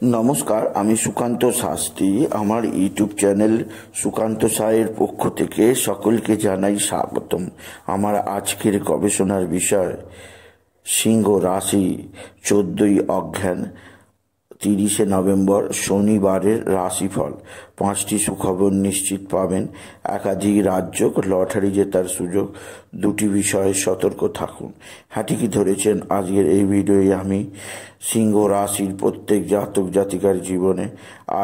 নমস্কার, আমি সুকান্ত শাস্ত্রী। আমার ইউটিউব চ্যানেল সুকান্ত সায়ের পক্ষ থেকে সকলকে জানাই স্বাগতম। আমার আজকের গবেষণার বিষয় সিংহ রাশি 14ই অঘ্রান 30শে নভেম্বর শনিবারের রাশিফল। 5টি সুখবর নিশ্চিত পাবেন, একাধিক রাজ্য, লটারি জেতার সুযোগ। 2টি বিষয়ে সতর্ক থাকুন। হ্যাঁ, ঠিকই ধরেছেন। আজকের এই ভিডিওয়ে আমি সিংহ রাশির প্রত্যেক জাতক জাতিকার জীবনে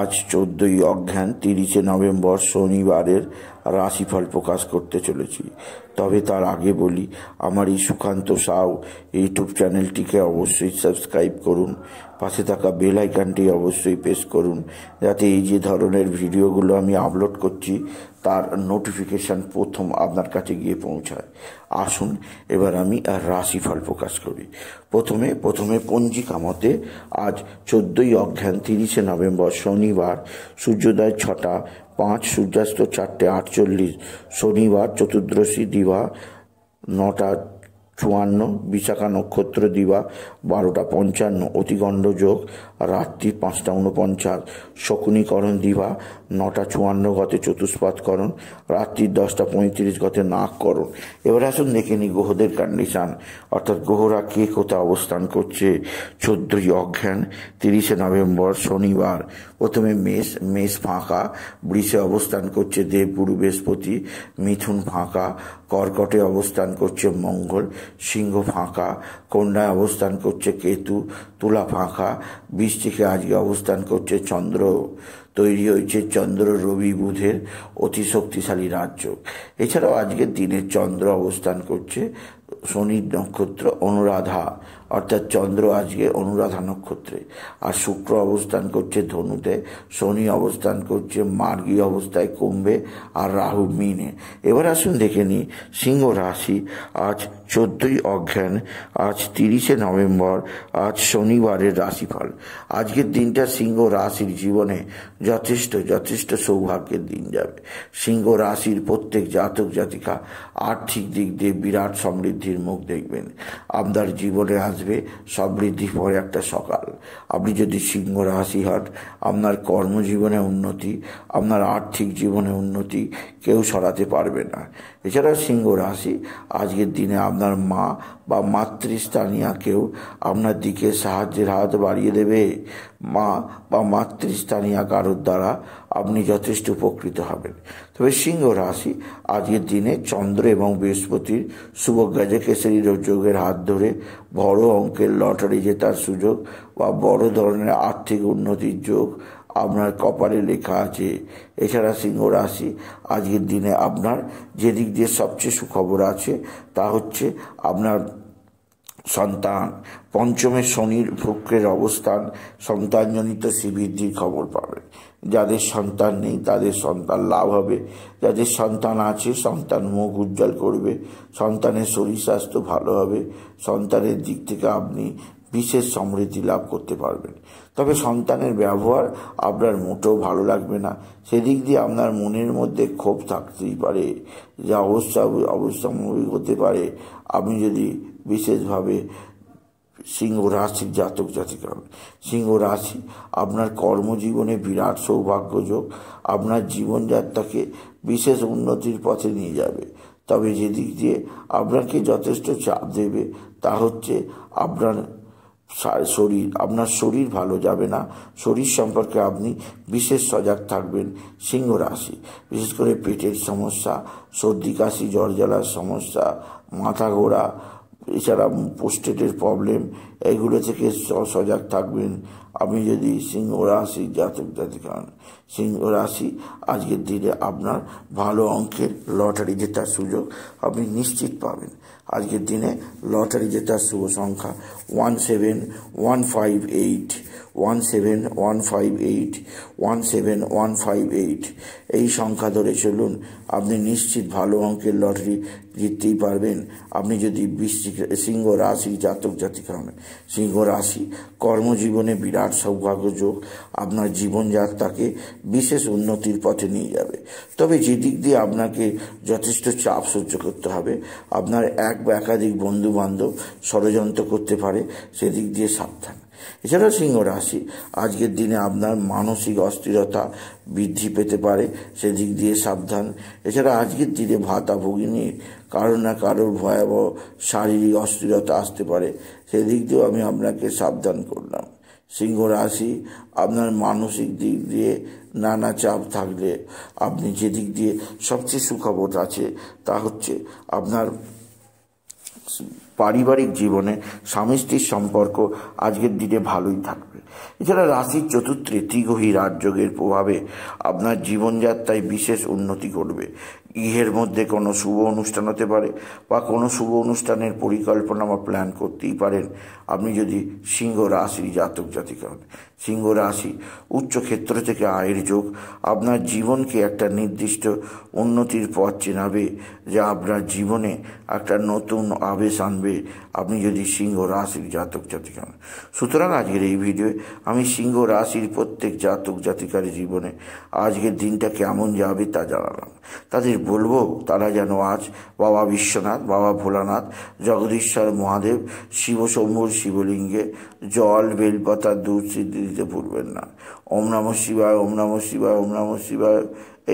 আজ 14ই অঘ্রান 30শে নভেম্বর শনিবারের রাশিফল প্রকাশ করতে চলেছি। তবে তার আগে বলি, আমার এই সুকান্ত সাউ ইউটিউব চ্যানেলটিকে অবশ্যই সাবস্ক্রাইব করুন। পাশে থাকা বেল আইকনটি অবশ্যই প্রেস করুন, যাতে এই যে ধরনের ভিডিওগুলো আমি আপলোড করছি তার নোটিফিকেশান প্রথম আপনার কাছে গিয়ে পৌঁছায়। আসুন এবার আমি রাশিফল প্রকাশ করি। প্রথমে পঞ্জিকা মতে আজ 14ই অঘ্রান 30শে নভেম্বর শনিবার, সূর্যোদয় 6টা 5, সূর্যাস্ত 4টে 48, শনিবার চতুর্দশী দিবা 9টা 54, বিশাখা নক্ষত্র দিবা 12টা 55, অতিগণ্ড যোগ রাত্রি 5টা 49, শকুনিকরণ দিবা 9টা 54 গতে চতুষ্পাৎকরণ, রাত্রি 10টা 35 গতে নাগকরণ। এবার আসুন দেখে নিই গ্রহদের কন্ডিশান, অর্থাৎ গ্রহরা কে কোথায় অবস্থান করছে 14ই অঘ্রান 30শে নভেম্বর শনিবার। প্রথমে মেষ ফাঁকা, বৃষে অবস্থান করছে দেবগুরু বৃহস্পতি, মিথুন ফাঁকা, কর্কটে অবস্থান করছে মঙ্গল, সিংহ ফাঁকা, কন্যায় অবস্থান করছে কেতু, তুলা ফাঁকা, বৃশ্চিকে আজকে অবস্থান করছে চন্দ্র। তৈরি হয়েছে চন্দ্র রবি বুধের অতি শক্তিশালী রাজ্য। এছাড়াও আজকের দিনে চন্দ্র অবস্থান করছে শনির নক্ষত্র অনুরাধা, অর্থাৎ চন্দ্র আজকে অনুরাধা নক্ষত্রে, আর শুক্র অবস্থান করছে ধনুতে, শনি অবস্থান করছে মার্গী অবস্থায় কুম্ভে, আর রাহু মীনে। এবার আসুন দেখে নিই সিংহ রাশি আজ 14ই অঘ্রান, আজ 30শে নভেম্বর, আজ শনিবারের রাশিফল। আজকের দিনটা সিংহ রাশির জীবনে যথেষ্ট সৌভাগ্যের দিন যাবে। সিংহ রাশির প্রত্যেক জাতক জাতিকা আর্থিক দিক দিয়ে বিরাট সমৃদ্ধির মুখ দেখবেন। আপনার জীবনে আসবে সমৃদ্ধি পরে একটা সকাল। আপনি যদি সিংহ রাশি হন, আপনার কর্মজীবনে উন্নতি, আপনার আর্থিক জীবনে উন্নতি কেউ সরাতে পারবে না। এছাড়া সিংহ রাশি আজকের দিনে আপনার মা বা মাতৃস্থানীয় কেউ আপনার দিকে সাহায্যের হাত বাড়িয়ে দেবে। মা বা মাতৃস্থানীয় কারোর দ্বারা আপনি যথেষ্ট উপকৃত হবেন। তবে সিংহ রাশি আজকের দিনে চন্দ্র এবং বৃহস্পতির শুভ গজকেশরী যোগের হাত ধরে বড় অঙ্কের লটারি জেতার সুযোগ বা বড় ধরনের আর্থিক উন্নতির যোগ আপনার কপালে লেখা আছে। এছাড়া সিংহ রাশি আজকের দিনে আপনার যে দিক দিয়ে সবচেয়ে সুখবর আছে তা হচ্ছে আপনার সন্তান। পঞ্চমে শনির শুক্রের অবস্থান, সন্তানজনিত শ্রীবৃদ্ধির খবর পাবেন। যাদের সন্তান নেই তাদের সন্তান লাভ হবে, যাদের সন্তান আছে সন্তান মুখ উজ্জ্বল করবে, সন্তানের শরীর স্বাস্থ্য ভালো হবে, সন্তানের দিক থেকে আপনি বিশেষ সমৃদ্ধি লাভ করতে পারবেন। তবে সন্তানের ব্যবহার আপনার মোটেও ভালো লাগবে না, সেদিক দিয়ে আপনার মনের মধ্যে ক্ষোভ থাকতেই পারে, যা অবস্থামূলক হতে পারে আপনি যদি বিশেষভাবে সিংহ রাশির জাতক জাতিকা। সিংহ রাশি আপনার কর্মজীবনে বিরাট সৌভাগ্য যোগ আপনার জীবনযাত্রাকে বিশেষ উন্নতির পথে নিয়ে যাবে। তবে যেদিক দিয়ে আপনাকে যথেষ্ট চাপ দেবে তা হচ্ছে আপনার শরীর ভালো যাবে না। শরীর সম্পর্কে আপনি বিশেষ সজাগ থাকবেন সিংহ রাশি। বিশেষ করে পেটের সমস্যা, সর্দি কাশি জ্বর জ্বালার সমস্যা, মাথা ঘোরা, এছাড়া পোস্টেটের প্রবলেম, এগুলো থেকে সজাগ থাকবেন আপনি যদি সিংহ রাশির জাতক জাতিকা হন। সিংহ রাশি আজকের দিনে আপনার ভালো অঙ্কের লটারি জেতার সুযোগ আপনি নিশ্চিত পাবেন। আজকের দিনে লটারি জেতার শুভ সংখ্যা 17158, 17158, 17158। এই সংখ্যা ধরে চলুন, আপনি নিশ্চিত ভালো অঙ্কের লটারি জিততেই পারবেন আপনি যদি সিংহ রাশি জাতক জাতিকা হন। সিংহ রাশি কর্মজীবনে বিরাট সৌভাগ্য যোগ আপনার জীবনযাত্রাকে বিশেষ উন্নতির পথে নিয়ে যাবে। তবে যে দিক দিয়ে আপনাকে যথেষ্ট চাপ সহ্য করতে হবে, আপনার এক বা একাধিক বন্ধু বান্ধব ষড়যন্ত্র করতে পারে, সেদিক দিয়ে সাবধান। এছাড়া সিংহ রাশি আজকের দিনে আপনার মানসিক অস্থিরতা বৃদ্ধি পেতে পারে, সেদিক দিয়ে সাবধান। এছাড়া আজকের দিনে ভাতাভগিনীর কারো না কারোর ভয়াবহ শারীরিক অস্থিরতা আসতে পারে, সেদিক দিয়েও আমি আপনাকে সাবধান করলাম। সিংহ রাশি আপনার মানসিক দিক দিয়ে নানা চাপ থাকলে আপনি যেদিক দিয়ে সবচেয়ে সুখবর আছে তা হচ্ছে আপনার পারিবারিক জীবনে স্বামী স্ত্রীর সম্পর্ক আজকের দিনে ভালোই থাকবে। এছাড়া রাশির চতুর্থে ত্রিগ্রহী রাজযোগের প্রভাবে আপনার জীবনযাত্রায় বিশেষ উন্নতি ঘটবে। গৃহের মধ্যে কোনো শুভ অনুষ্ঠান হতে পারে বা কোনো শুভ অনুষ্ঠানের পরিকল্পনা বা প্ল্যান করতেই পারেন আপনি যদি সিংহ রাশির জাতক জাতিকা হন। সিংহ রাশি উচ্চ ক্ষেত্র থেকে আয়ের যোগ আপনার জীবনকে একটা নির্দিষ্ট উন্নতির পথ চেনাবে, যা আপনার জীবনে একটা নতুন আবেশ আনবে আপনি যদি সিংহ রাশির জাতক জাতিকা হন। সুতরাং আজকের এই ভিডিওয়ে আমি সিংহ রাশির প্রত্যেক জাতক জাতিকার জীবনে আজকের দিনটা কেমন যাবে তা জানালাম। তাদের বলবো তারা যেন আজ বাবা বিশ্বনাথ, বাবা ভোলানাথ, জগদীশ্বর মহাদেব, শিবশম্ভুর শিবলিঙ্গে জল, বেলপাতা, দুধ সিদ্ধি দিতে ভুলবেন না। ওম নমঃ শিবায়, ওম নমঃ শিবায়, ওম নমঃ শিবায়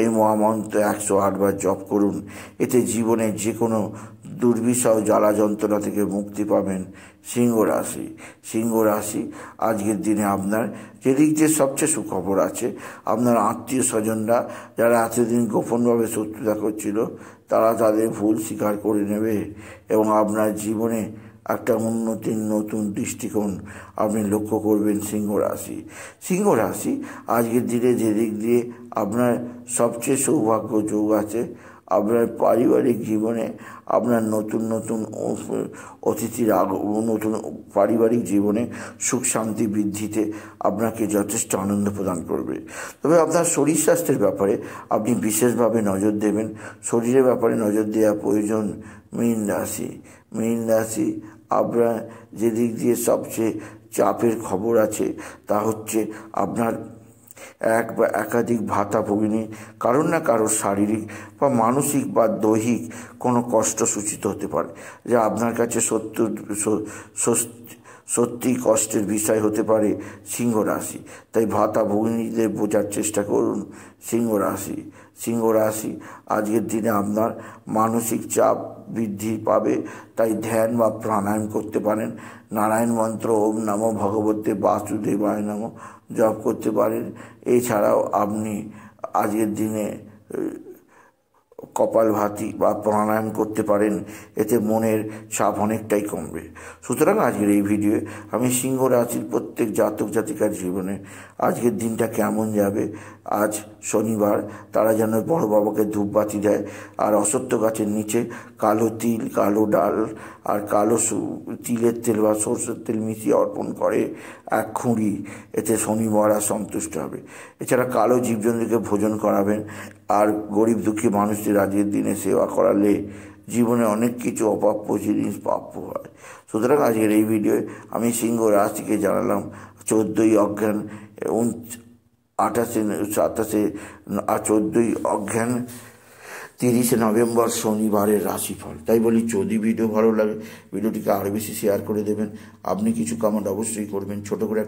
এই মহামন্ত্র 108 বার জপ করুন। এতে জীবনে যে কোনো দুর্বিষহ জ্বালা যন্ত্রণা থেকে মুক্তি পাবেন। সিংহ রাশি, সিংহ রাশি আজকের দিনে আপনার যেদিক দিয়ে সবচেয়ে সুখবর আছে, আপনার আত্মীয় স্বজনরা যারা এতদিন গোপনভাবে শত্রুতা করছিল তারা তাদের ভুল স্বীকার করে নেবে এবং আপনার জীবনে একটা উন্নতির নতুন দৃষ্টিকোণ আপনি লক্ষ্য করবেন। সিংহ রাশি, সিংহ রাশি আজকের দিনে যেদিক দিয়ে আপনার সবচেয়ে সৌভাগ্য যোগ আছে, আপনার পারিবারিক জীবনে আপনার নতুন নতুন অতিথির নতুন পারিবারিক জীবনে সুখ শান্তি বৃদ্ধিতে আপনাকে যথেষ্ট আনন্দ প্রদান করবে। তবে আপনার শরীর স্বাস্থ্যের ব্যাপারে আপনি বিশেষভাবে নজর দেবেন। শরীরের ব্যাপারে নজর দেওয়া প্রয়োজন। মীন রাশি, মীন রাশি আপনার যেদিক দিয়ে সবচেয়ে চাপের খবর আছে তা হচ্ছে আপনার এক বা একাধিক ভাতাভগিনী কারোর না কারোর শারীরিক বা মানসিক বা দৈহিক কোনো কষ্ট সূচিত হতে পারে, যা আপনার কাছে সত্যি কষ্টের বিষয় হতে পারে। সিংহ রাশি তাই ভাতাভগিনীদের বোঝার চেষ্টা করুন। সিংহ রাশি, সিংহ রাশি আজকের দিনে আপনার মানসিক চাপ বৃদ্ধি পাবে, তাই ধ্যান বা প্রাণায়াম করতে পারেন। নারায়ণ মন্ত্র ওম নমো ভগবতে বাসুদেবায় নমঃ জপ করতে পারেন। এছাড়াও আপনি আজকের দিনে কপালভাতি বা প্রাণায়াম করতে পারেন, এতে মনের চাপ অনেকটাই কমবে। সুতরাং আজকের এই ভিডিওয়ে আমি সিংহ রাশির প্রত্যেক জাতক জাতিকার জীবনে আজকের দিনটা কেমন যাবে, আজ শনিবার তারা যেন বড় বাবাকে ধূপবাতি দেয় আর অশ্বত্থ গাছের নিচে কালো তিল, কালো ডাল আর কালো তিলের তেল বা সরষের তেল মিশিয়ে অর্পণ করে এক খুঁড়ি, এতে শনি মহারাজ সন্তুষ্ট হবে। এছাড়া কালো জীবজন্তুকে ভোজন করাবেন আর গরিব দুঃখী মানুষদের আজকের দিনে সেবা করালে জীবনে অনেক কিছু অপ্রাপ্য জিনিস প্রাপ্য হয়। সুতরাং আজকের এই ভিডিওয়ে আমি সিংহ রাশিকে জানালাম 14ই অজ্ঞান 14ই অজ্ঞান 30শে নভেম্বর শনিবারের রাশিফল। তাই বলি যদি ভিডিও ভালো লাগে ভিডিওটিকে আরও বেশি শেয়ার করে দেবেন। আপনি কিছু কমেন্ট অবশ্যই করবেন। ছোট করে